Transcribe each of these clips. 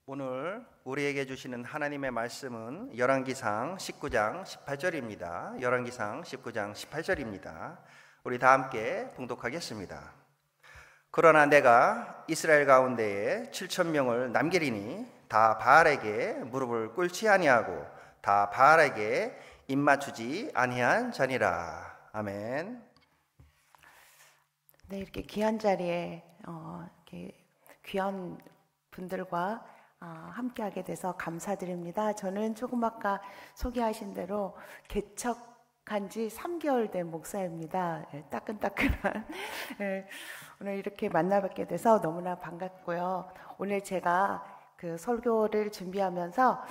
오늘 우리에게 주시는 하나님의 말씀은 열왕기상 19장 18절입니다. 열왕기상 19장 18절입니다. 우리 다 함께 봉독하겠습니다. 그러나 내가 이스라엘 가운데에 7,000명을 남기리니 다 바알에게 무릎을 꿇지 아니하고 다 바알에게 입맞추지 아니한 자니라. 아멘. 네, 이렇게 귀한 자리에 이렇게 귀한 분들과 함께하게 돼서 감사드립니다. 저는 조금 아까 소개하신 대로 개척한 지 3개월 된 목사입니다. 따끈따끈한 오늘 이렇게 만나뵙게 돼서 너무나 반갑고요. 오늘 제가 그 설교를 준비하면서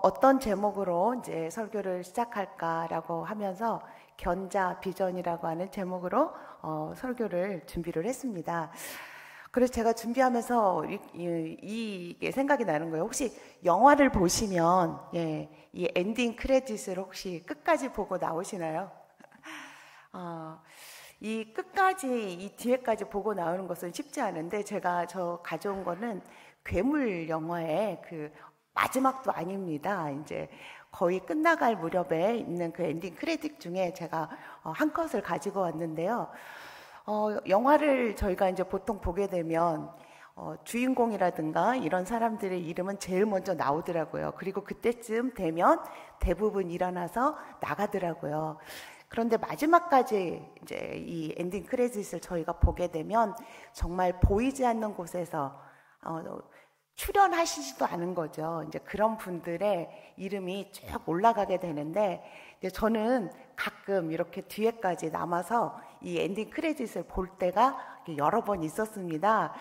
어떤 제목으로 이제 설교를 시작할까라고 하면서 견자 비전이라고 하는 제목으로 설교를 준비를 했습니다. 그래서 제가 준비하면서 이게 생각이 나는 거예요. 혹시 영화를 보시면 이 엔딩 크레딧을 혹시 끝까지 보고 나오시나요? 이 끝까지 이 뒤에까지 보고 나오는 것은 쉽지 않은데 제가 가져온 거는 괴물 영화의 그 마지막도 아닙니다. 이제 거의 끝나갈 무렵에 있는 그 엔딩 크레딧 중에 제가 한 컷을 가지고 왔는데요. 영화를 저희가 이제 보통 보게 되면 주인공이라든가 이런 사람들의 이름은 제일 먼저 나오더라고요. 그리고 그때쯤 되면 대부분 일어나서 나가더라고요. 그런데 마지막까지 이제 이 엔딩 크레딧을 저희가 보게 되면 정말 보이지 않는 곳에서 출연하시지도 않은 거죠. 이제 그런 분들의 이름이 쭉 올라가게 되는데, 이제 저는 가끔 이렇게 뒤에까지 남아서 이 엔딩 크레딧을 볼 때가 여러 번 있었습니다.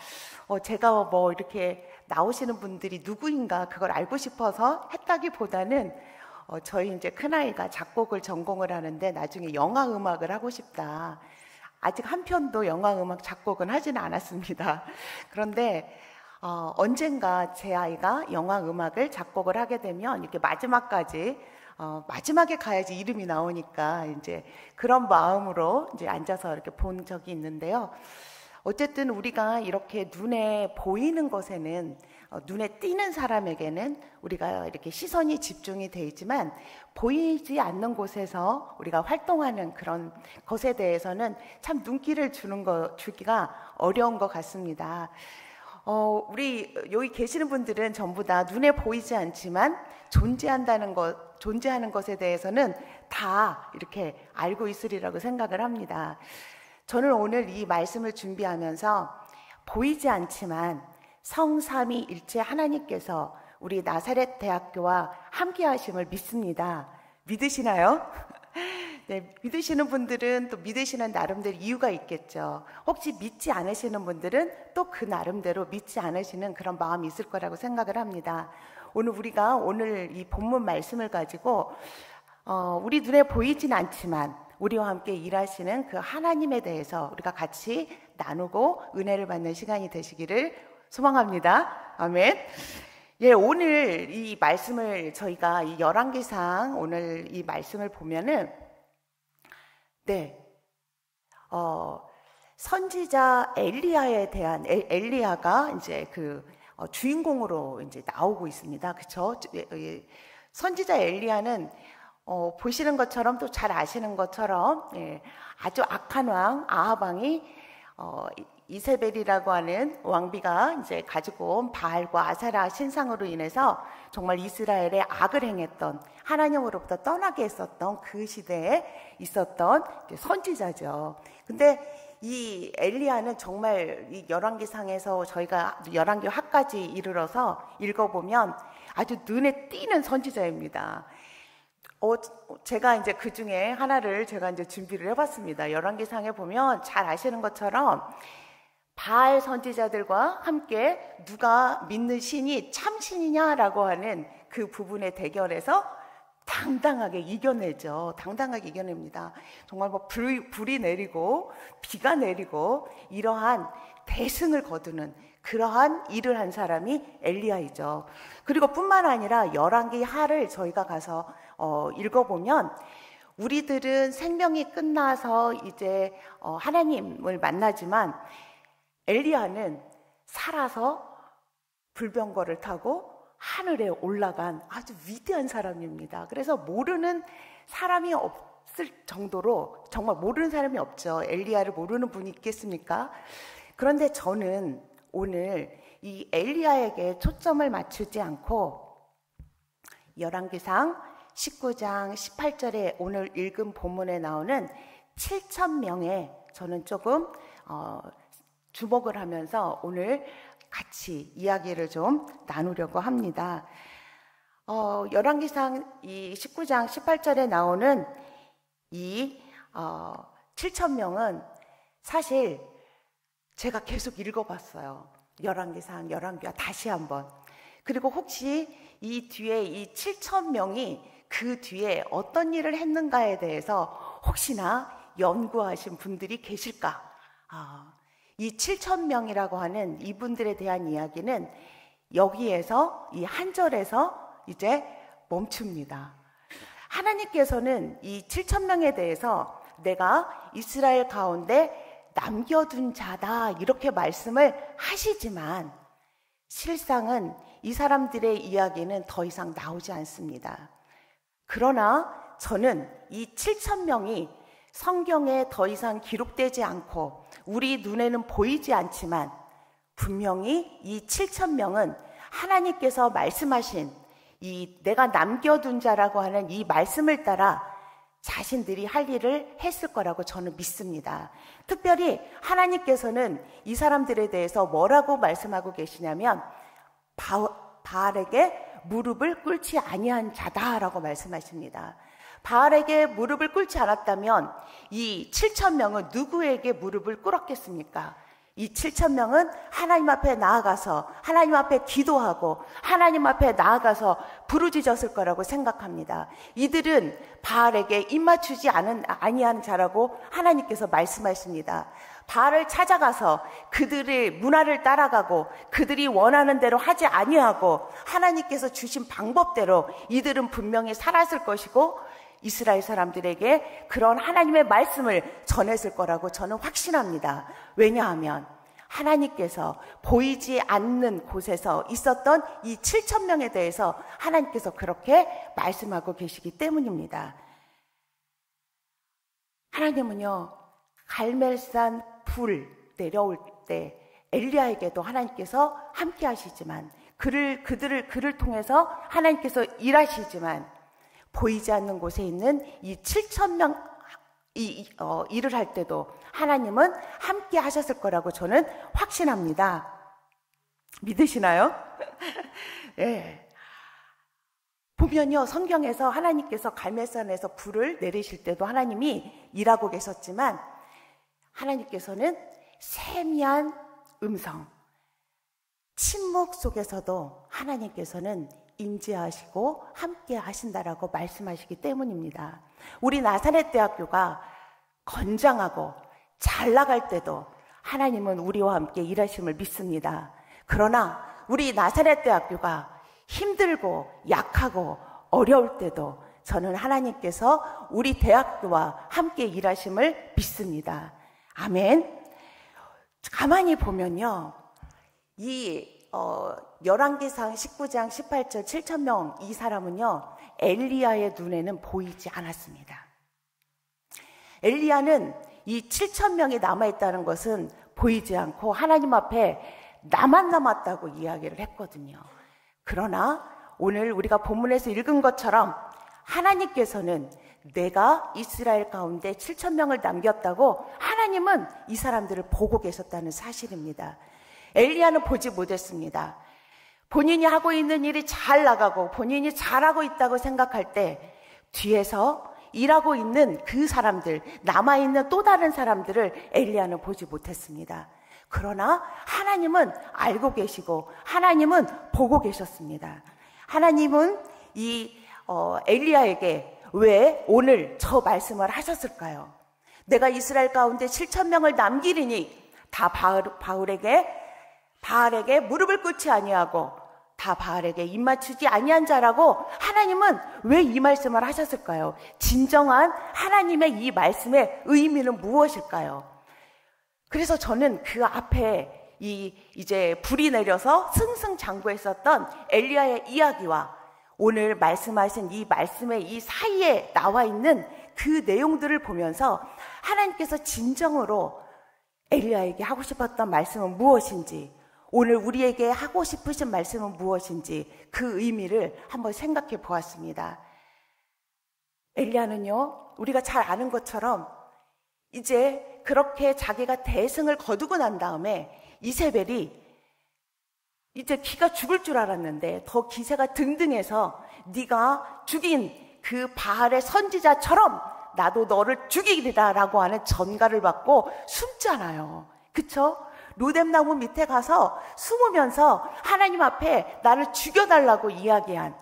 제가 뭐 이렇게 나오시는 분들이 누구인가 그걸 알고 싶어서 했다기보다는 저희 이제 큰아이가 작곡을 전공을 하는데 나중에 영화 음악을 하고 싶다. 아직 한 편도 영화 음악 작곡은 하지는 않았습니다. 그런데 언젠가 제 아이가 영화 음악을 작곡을 하게 되면 이렇게 마지막까지 마지막에 가야지 이름이 나오니까 이제 그런 마음으로 이제 앉아서 이렇게 본 적이 있는데요. 어쨌든 우리가 이렇게 눈에 보이는 것에는 눈에 띄는 사람에게는 우리가 이렇게 시선이 집중이 돼 있지만 보이지 않는 곳에서 우리가 활동하는 그런 것에 대해서는 참 눈길을 주기가 어려운 것 같습니다. 우리 여기 계시는 분들은 전부 다 눈에 보이지 않지만 존재하는 것에 대해서는 다 이렇게 알고 있으리라고 생각을 합니다. 저는 오늘 이 말씀을 준비하면서 보이지 않지만 성삼위일체 하나님께서 우리 나사렛 대학교와 함께 하심을 믿습니다. 믿으시나요? 네, 믿으시는 분들은 또 믿으시는 나름대로 이유가 있겠죠. 혹시 믿지 않으시는 분들은 또 그 나름대로 믿지 않으시는 그런 마음이 있을 거라고 생각을 합니다. 우리가 오늘 이 본문 말씀을 가지고 우리 눈에 보이진 않지만 우리와 함께 일하시는 그 하나님에 대해서 우리가 같이 나누고 은혜를 받는 시간이 되시기를 소망합니다. 아멘. 예, 오늘 이 말씀을 저희가 이 열왕기상 오늘 이 말씀을 보면은 선지자 엘리야에 대한 엘리야가 이제 그 주인공으로 이제 나오고 있습니다. 그렇죠? 선지자 엘리야는 보시는 것처럼 또 잘 아시는 것처럼 아주 악한 왕 아합 왕이 이세벨이라고 하는 왕비가 이제 가지고 온 바알과 아세라 신상으로 인해서 정말 이스라엘에 악을 행했던 하나님으로부터 떠나게 했었던 그 시대에 있었던 선지자죠. 근데 이 엘리야는 정말 이 열왕기상에서 저희가 열왕기 하까지 이르러서 읽어보면 아주 눈에 띄는 선지자입니다. 제가 이제 그 중에 하나를 제가 이제 준비를 해봤습니다. 열왕기상에 보면 잘 아시는 것처럼 바알 선지자들과 함께 누가 믿는 신이 참신이냐라고 하는 그 부분의 대결에서 당당하게 이겨내죠. 당당하게 이겨냅니다. 정말 뭐 불이 내리고 비가 내리고 이러한 대승을 거두는 그러한 일을 한 사람이 엘리야이죠. 그리고 뿐만 아니라 열왕기 하를 저희가 가서 읽어보면 우리들은 생명이 끝나서 이제 하나님을 만나지만 엘리야는 살아서 불병거를 타고 하늘에 올라간 아주 위대한 사람입니다. 그래서 모르는 사람이 없을 정도로, 정말 모르는 사람이 없죠. 엘리야를 모르는 분이 있겠습니까? 그런데 저는 오늘 이 엘리야에게 초점을 맞추지 않고 열왕기상 19장 18절에 오늘 읽은 본문에 나오는 7,000명에 저는 조금 주목을 하면서 오늘 같이 이야기를 좀 나누려고 합니다. 열왕기상 이 19장 18절에 나오는 이 7,000명은 사실 제가 계속 읽어봤어요. 열왕기상, 열왕기하 다시 한번. 그리고 혹시 이 뒤에 이 7,000명이 그 뒤에 어떤 일을 했는가에 대해서 혹시나 연구하신 분들이 계실까? 이 7,000명이라고 하는 이분들에 대한 이야기는 여기에서 이 한 절에서 이제 멈춥니다. 하나님께서는 이 7,000명에 대해서 내가 이스라엘 가운데 남겨둔 자다 이렇게 말씀을 하시지만 실상은 이 사람들의 이야기는 더 이상 나오지 않습니다. 그러나 저는 이 7,000명이 성경에 더 이상 기록되지 않고 우리 눈에는 보이지 않지만 분명히 이 7,000명은 하나님께서 말씀하신 이 내가 남겨둔 자라고 하는 이 말씀을 따라 자신들이 할 일을 했을 거라고 저는 믿습니다. 특별히 하나님께서는 이 사람들에 대해서 뭐라고 말씀하고 계시냐면 바알에게 무릎을 꿇지 아니한 자다라고 말씀하십니다. 바알에게 무릎을 꿇지 않았다면 이 7,000명은 누구에게 무릎을 꿇었겠습니까? 이 7,000명은 하나님 앞에 나아가서 하나님 앞에 기도하고 하나님 앞에 나아가서 부르짖었을 거라고 생각합니다. 이들은 바알에게 입맞추지 아니한 자라고 하나님께서 말씀하십니다. 바알을 찾아가서 그들의 문화를 따라가고 그들이 원하는 대로 하지 아니하고 하나님께서 주신 방법대로 이들은 분명히 살았을 것이고 이스라엘 사람들에게 그런 하나님의 말씀을 전했을 거라고 저는 확신합니다. 왜냐하면 하나님께서 보이지 않는 곳에서 있었던 이 7,000명에 대해서 하나님께서 그렇게 말씀하고 계시기 때문입니다. 하나님은요, 갈멜산 불 내려올 때 엘리야에게도 하나님께서 함께 하시지만 그를 통해서 하나님께서 일하시지만 보이지 않는 곳에 있는 이 7,000명 일을 할 때도 하나님은 함께 하셨을 거라고 저는 확신합니다. 믿으시나요? 네. 보면요, 성경에서 하나님께서 갈멜산에서 불을 내리실 때도 하나님이 일하고 계셨지만 하나님께서는 세미한 음성, 침묵 속에서도 하나님께서는 임재하시고 함께 하신다라고 말씀하시기 때문입니다. 우리 나사렛 대학교가 건장하고 잘 나갈 때도 하나님은 우리와 함께 일하심을 믿습니다. 그러나 우리 나사렛 대학교가 힘들고 약하고 어려울 때도 저는 하나님께서 우리 대학교와 함께 일하심을 믿습니다. 아멘. 가만히 보면요, 열왕기상 19장 18절 7,000명 이 사람은요, 엘리야의 눈에는 보이지 않았습니다. 엘리야는 이 7,000명이 남아있다는 것은 보이지 않고 하나님 앞에 나만 남았다고 이야기를 했거든요. 그러나 오늘 우리가 본문에서 읽은 것처럼 하나님께서는 내가 이스라엘 가운데 7,000명을 남겼다고 하나님은 이 사람들을 보고 계셨다는 사실입니다. 엘리야는 보지 못했습니다. 본인이 하고 있는 일이 잘 나가고 본인이 잘하고 있다고 생각할 때 뒤에서 일하고 있는 그 사람들, 남아있는 또 다른 사람들을 엘리야는 보지 못했습니다. 그러나 하나님은 알고 계시고 하나님은 보고 계셨습니다. 하나님은 이 엘리야에게 왜 오늘 저 말씀을 하셨을까요? 내가 이스라엘 가운데 7,000명을 남기리니 다 바알에게 무릎을 꿇지 아니하고 다 바알에게 입맞추지 아니한 자라고 하나님은 왜 이 말씀을 하셨을까요? 진정한 하나님의 이 말씀의 의미는 무엇일까요? 그래서 저는 그 앞에 이제 불이 내려서 승승장구했었던 엘리야의 이야기와 오늘 말씀하신 이 말씀의 이 사이에 나와 있는 그 내용들을 보면서 하나님께서 진정으로 엘리야에게 하고 싶었던 말씀은 무엇인지, 오늘 우리에게 하고 싶으신 말씀은 무엇인지 그 의미를 한번 생각해 보았습니다. 엘리야는요, 우리가 잘 아는 것처럼 이제 그렇게 자기가 대승을 거두고 난 다음에 이세벨이 이제 기가 죽을 줄 알았는데 더 기세가 등등해서 네가 죽인 그 바알의 선지자처럼 나도 너를 죽이리라 라고 하는 전가를 받고 숨잖아요. 그쵸? 로뎀나무 밑에 가서 숨으면서 하나님 앞에 나를 죽여달라고 이야기한,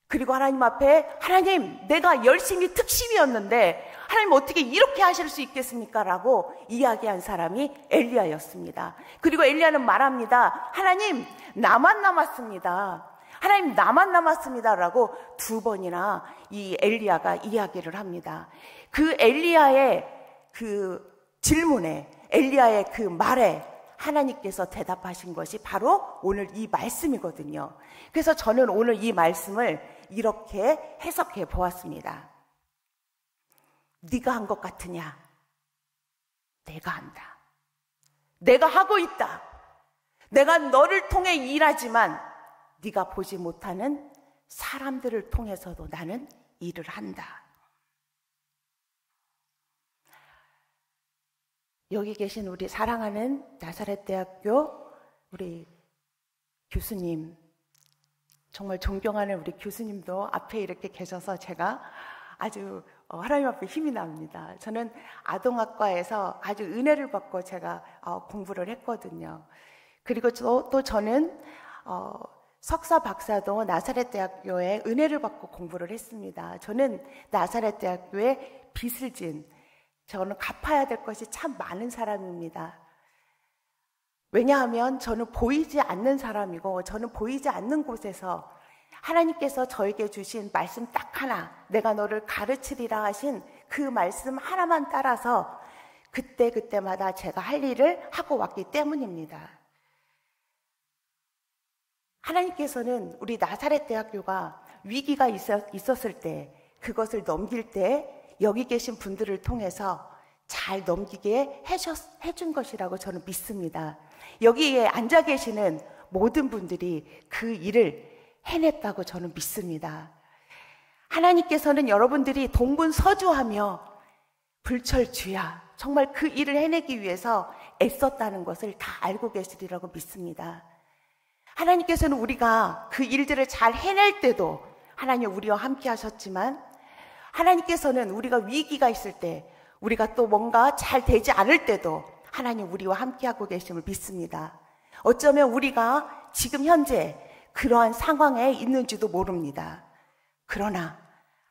그리고 하나님 앞에 하나님 내가 열심히 특심이었는데 하나님 어떻게 이렇게 하실 수 있겠습니까? 라고 이야기한 사람이 엘리야였습니다. 그리고 엘리야는 말합니다. 하나님 나만 남았습니다. 하나님 나만 남았습니다 라고 2번이나 이 엘리야가 이야기를 합니다. 그 엘리야의 그 질문에, 엘리야의 그 말에 하나님께서 대답하신 것이 바로 오늘 이 말씀이거든요. 그래서 저는 오늘 이 말씀을 이렇게 해석해 보았습니다. 네가 한 것 같으냐? 내가 한다. 내가 하고 있다. 내가 너를 통해 일하지만 네가 보지 못하는 사람들을 통해서도 나는 일을 한다. 여기 계신 우리 사랑하는 나사렛 대학교 우리 교수님, 정말 존경하는 우리 교수님도 앞에 이렇게 계셔서 제가 아주 하나님 앞에 힘이 납니다. 저는 아동학과에서 아주 은혜를 받고 제가 공부를 했거든요. 그리고 또 저는 석사 박사도 나사렛 대학교에 은혜를 받고 공부를 했습니다. 저는 나사렛 대학교에 빚을 진, 저는 갚아야 될 것이 참 많은 사람입니다. 왜냐하면 저는 보이지 않는 사람이고, 저는 보이지 않는 곳에서 하나님께서 저에게 주신 말씀 딱 하나, 내가 너를 가르치리라 하신 그 말씀 하나만 따라서 그때마다 제가 할 일을 하고 왔기 때문입니다. 하나님께서는 우리 나사렛 대학교가 위기가 있었을 때, 그것을 넘길 때 여기 계신 분들을 통해서 잘 넘기게 해준 것이라고 저는 믿습니다. 여기에 앉아 계시는 모든 분들이 그 일을 해냈다고 저는 믿습니다. 하나님께서는 여러분들이 동분서주하며 불철주야 정말 그 일을 해내기 위해서 애썼다는 것을 다 알고 계시리라고 믿습니다. 하나님께서는 우리가 그 일들을 잘 해낼 때도 하나님 우리와 함께 하셨지만, 하나님께서는 우리가 위기가 있을 때, 우리가 또 뭔가 잘 되지 않을 때도 하나님 우리와 함께 하고 계심을 믿습니다. 어쩌면 우리가 지금 현재 그러한 상황에 있는지도 모릅니다. 그러나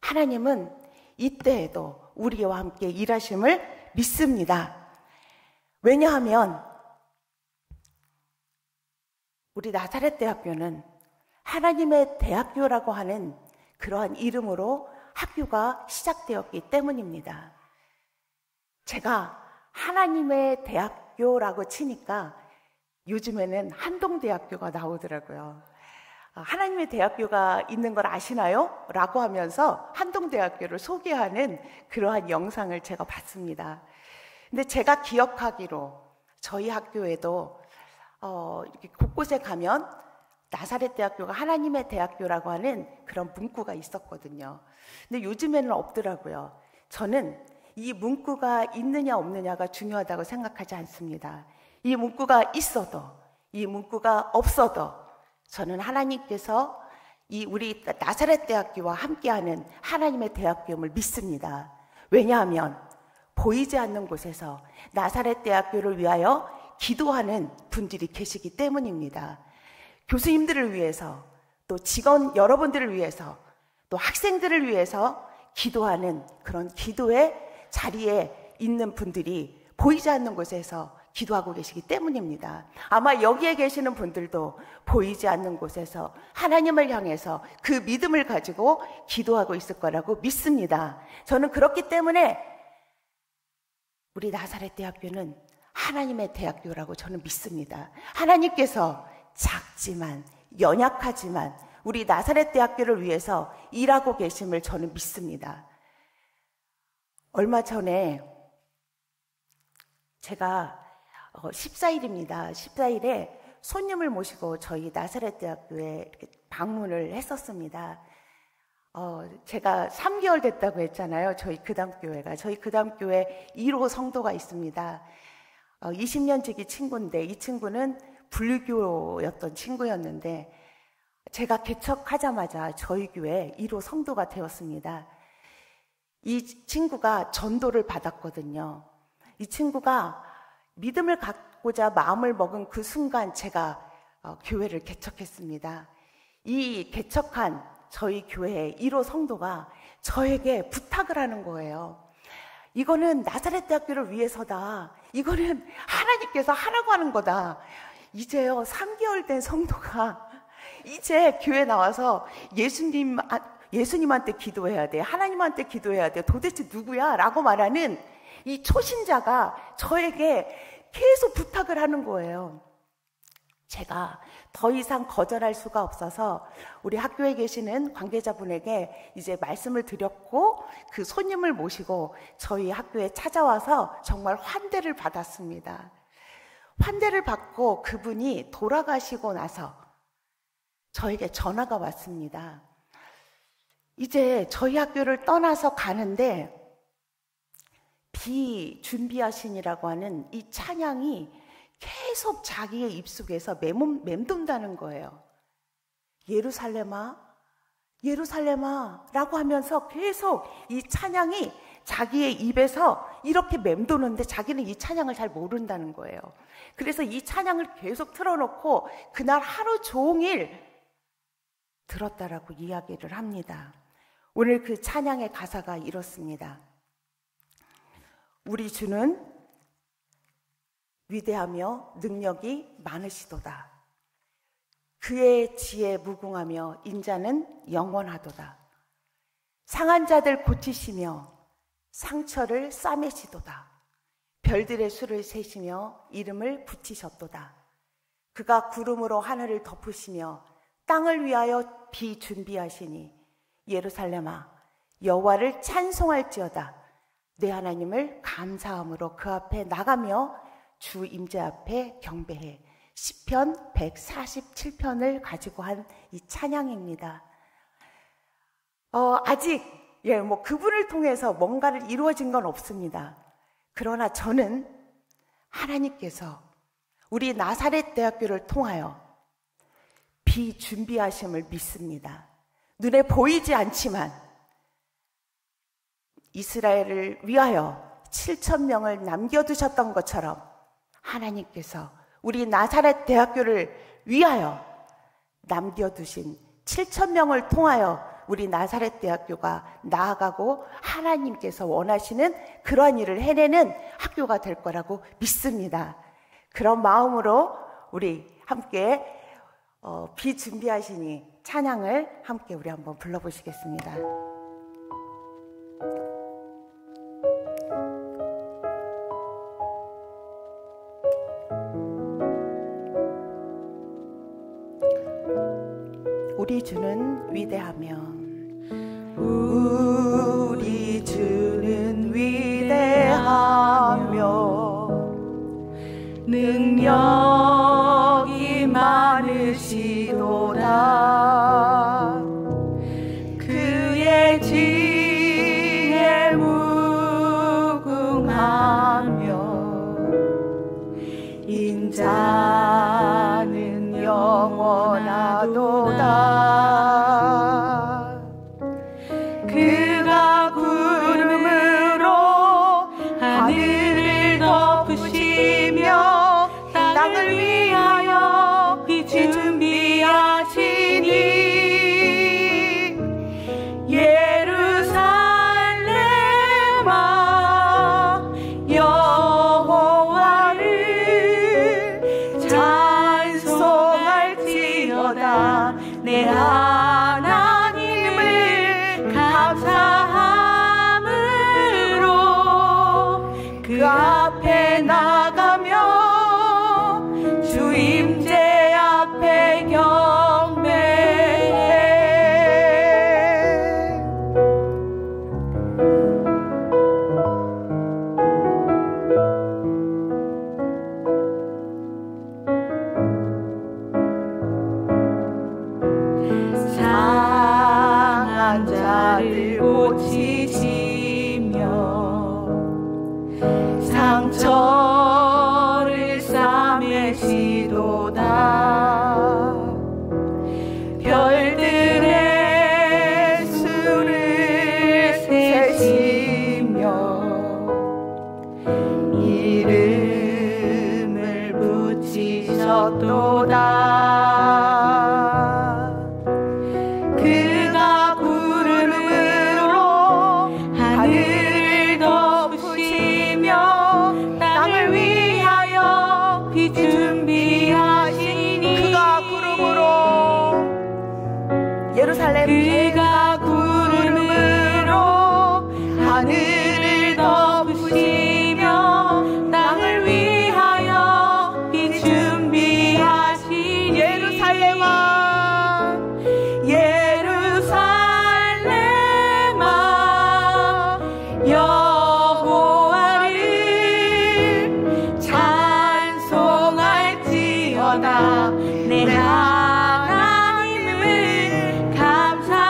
하나님은 이때에도 우리와 함께 일하심을 믿습니다. 왜냐하면 우리 나사렛 대학교는 하나님의 대학교라고 하는 그러한 이름으로 학교가 시작되었기 때문입니다. 제가 하나님의 대학교라고 치니까 요즘에는 한동대학교가 나오더라고요. 하나님의 대학교가 있는 걸 아시나요? 라고 하면서 한동대학교를 소개하는 그러한 영상을 제가 봤습니다. 근데 제가 기억하기로 저희 학교에도 이렇게 곳곳에 가면 나사렛 대학교가 하나님의 대학교라고 하는 그런 문구가 있었거든요. 근데 요즘에는 없더라고요. 저는 이 문구가 있느냐 없느냐가 중요하다고 생각하지 않습니다. 이 문구가 있어도 이 문구가 없어도 저는 하나님께서 이 우리 나사렛 대학교와 함께하는 하나님의 대학교임을 믿습니다. 왜냐하면 보이지 않는 곳에서 나사렛 대학교를 위하여 기도하는 분들이 계시기 때문입니다. 교수님들을 위해서, 또 직원 여러분들을 위해서, 또 학생들을 위해서 기도하는 그런 기도의 자리에 있는 분들이 보이지 않는 곳에서 기도하고 계시기 때문입니다. 아마 여기에 계시는 분들도 보이지 않는 곳에서 하나님을 향해서 그 믿음을 가지고 기도하고 있을 거라고 믿습니다. 저는 그렇기 때문에 우리 나사렛 대학교는 하나님의 대학교라고 저는 믿습니다. 하나님께서 작지만 연약하지만 우리 나사렛 대학교를 위해서 일하고 계심을 저는 믿습니다. 얼마 전에 제가 14일입니다. 14일에 손님을 모시고 저희 나사렛 대학교에 이렇게 방문을 했었습니다. 제가 3개월 됐다고 했잖아요. 저희 그담교회가. 저희 그담교회 1호 성도가 있습니다. 20년 지기 친구인데 이 친구는 불교였던 친구였는데 제가 개척하자마자 저희 교회 1호 성도가 되었습니다. 이 친구가 전도를 받았거든요. 이 친구가 믿음을 갖고자 마음을 먹은 그 순간 제가 교회를 개척했습니다. 이 개척한 저희 교회의 1호 성도가 저에게 부탁을 하는 거예요. 이거는 나사렛 대학교를 위해서다. 이거는 하나님께서 하라고 하는 거다. 이제요 3개월 된 성도가 이제 교회 나와서 예수님한테 기도해야 돼. 하나님한테 기도해야 돼. 도대체 누구야? 라고 말하는 이 초신자가 저에게 계속 부탁을 하는 거예요. 제가 더 이상 거절할 수가 없어서 우리 학교에 계시는 관계자분에게 이제 말씀을 드렸고 그 손님을 모시고 저희 학교에 찾아와서 정말 환대를 받았습니다. 환대를 받고 그분이 돌아가시고 나서 저에게 전화가 왔습니다. 이제 저희 학교를 떠나서 가는데 비준비하신이라고 하는 이 찬양이 계속 자기의 입속에서 맴돈다는 거예요. 예루살렘아, 예루살렘아 라고 하면서 계속 이 찬양이 자기의 입에서 이렇게 맴도는데 자기는 이 찬양을 잘 모른다는 거예요. 그래서 이 찬양을 계속 틀어놓고 그날 하루 종일 들었다라고 이야기를 합니다. 오늘 그 찬양의 가사가 이렇습니다. 우리 주는 위대하며 능력이 많으시도다. 그의 지혜 무궁하며 인자는 영원하도다. 상한 자들 고치시며 상처를 싸매시도다. 별들의 수를 세시며 이름을 붙이셨도다. 그가 구름으로 하늘을 덮으시며 땅을 위하여 비 준비하시니 예루살렘아 여호와를 찬송할지어다. 내 하나님을 감사함으로 그 앞에 나가며 주 임재 앞에 경배해. 시편 147편을 가지고 한 이 찬양입니다. 아직 그분을 통해서 뭔가를 이루어진 건 없습니다. 그러나 저는 하나님께서 우리 나사렛 대학교를 통하여 비준비하심을 믿습니다. 눈에 보이지 않지만 이스라엘을 위하여 7,000명을 남겨두셨던 것처럼 하나님께서 우리 나사렛 대학교를 위하여 남겨두신 7,000명을 통하여 우리 나사렛 대학교가 나아가고 하나님께서 원하시는 그러한 일을 해내는 학교가 될 거라고 믿습니다. 그런 마음으로 우리 함께 비준비하시니 찬양을 함께 우리 한번 불러보시겠습니다. 우리 주는 위대하며 우리 주는 위대하며 능력이 많으시도다. 그의 지혜 무궁하며 인자는 영원하도다. 그가 구름으로 하늘을 덮으시며 땅을 위하여 비 준비하시니 예루살렘아 여호와를 찬송할지어다. 내 하나님을 감사함으로 그 앞에 나가며 붙이시며 상처를 싸매시도다. 별들의 수를 세시며 이름을 붙이셨도다. 그가 구름으로 하늘을 덮으시며 땅을 위하여 비 준비하시니 그가 구름으로 예루살렘 그가 구름으로 하늘을 덮으시며 땅을 위하여 비 준비하시니 예루살렘아 예루살렘아 여호와를 찬송할지어다. 내 하나님을 감사함으로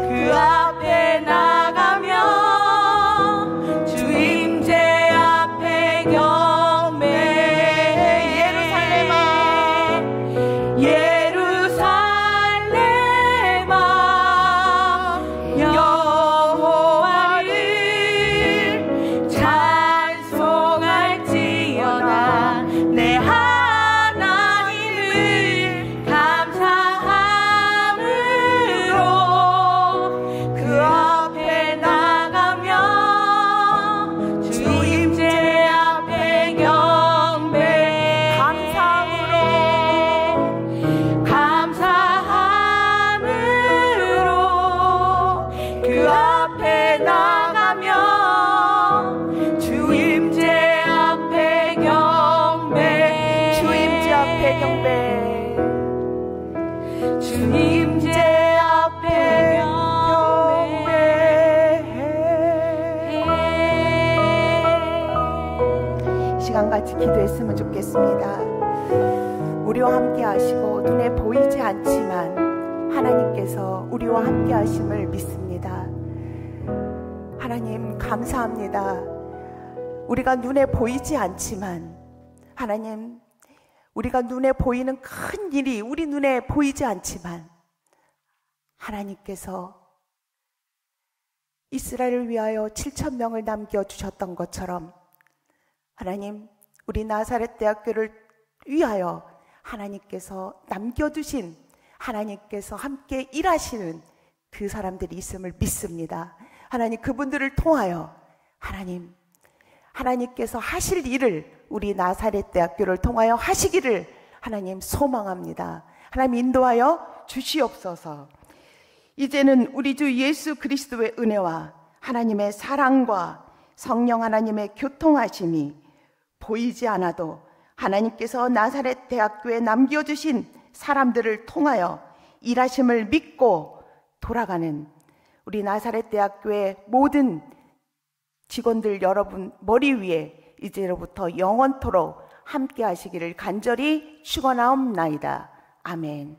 그 앞에 나가며 주 임재 앞에 경배. 예루살렘아 예루살렘아 여호와를 찬송할지어다. 내 하나님을 감사함으로 그 앞에 나가며 주 임재 앞에 경배. 감사함으로 그 앞에 나가며 주 임재 앞에 경배. 주 임재 앞에 경배. 주 임재 앞에 경배. 시간 같이 기도했으면 좋겠습니다. 우리와 함께 하시고 눈에 보이지 않지만 하나님께서 우리와 함께 하심을 믿습니다. 하나님 감사합니다. 우리가 눈에 보이지 않지만 하나님 우리가 눈에 보이는 큰 일이 우리 눈에 보이지 않지만 하나님께서 이스라엘을 위하여 7,000명을 남겨주셨던 것처럼 하나님 우리 나사렛 대학교를 위하여 하나님께서 남겨두신 하나님께서 함께 일하시는 그 사람들이 있음을 믿습니다. 하나님 그분들을 통하여 하나님께서 하실 일을 우리 나사렛 대학교를 통하여 하시기를 하나님 소망합니다. 하나님 인도하여 주시옵소서. 이제는 우리 주 예수 그리스도의 은혜와 하나님의 사랑과 성령 하나님의 교통하심이 보이지 않아도 하나님께서 나사렛 대학교에 남겨주신 사람들을 통하여 일하심을 믿고 돌아가는 우리 나사렛 대학교의 모든 직원들 여러분 머리 위에 이제로부터 영원토록 함께 하시기를 간절히 축원하옵나이다. 아멘.